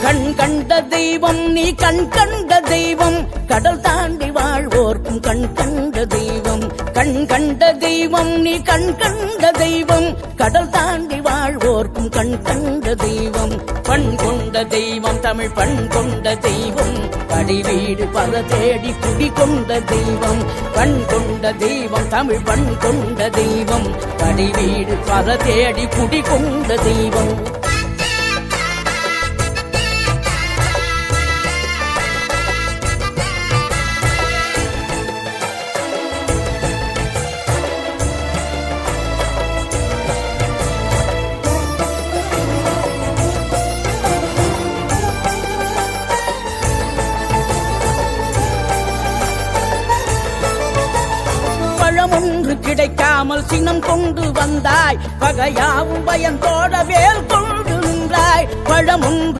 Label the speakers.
Speaker 1: கண் கண்ட தெய்வம் நீ கண் கண்ட தெய்வம் கடல் தாண்டி வாழ்வோர்க்கும் கண் கண்ட தெய்வம் கண் கண்ட தெய்வம் நீ கண் கண்ட தெய்வம் கடல் தாண்டி வாழ்வோர்க்கும் கண் கண்ட தெய்வம் பண் கொண்ட தெய்வம் தமிழ் பண் கொண்ட தெய்வம் படிவீடு பல தேடி குடி கொண்ட தெய்வம் பண் கொண்ட தெய்வம் தமிழ் பண் கொண்ட தெய்வம் படிவீடு பல தேடி குடி கொண்ட தெய்வம் ஒன்று கிடைக்காமல் சினம் கொண்டு வந்தாய் பகையாவும் பயந்தோட வேல் கொண்டு நின்றாய் பழம் ஒன்று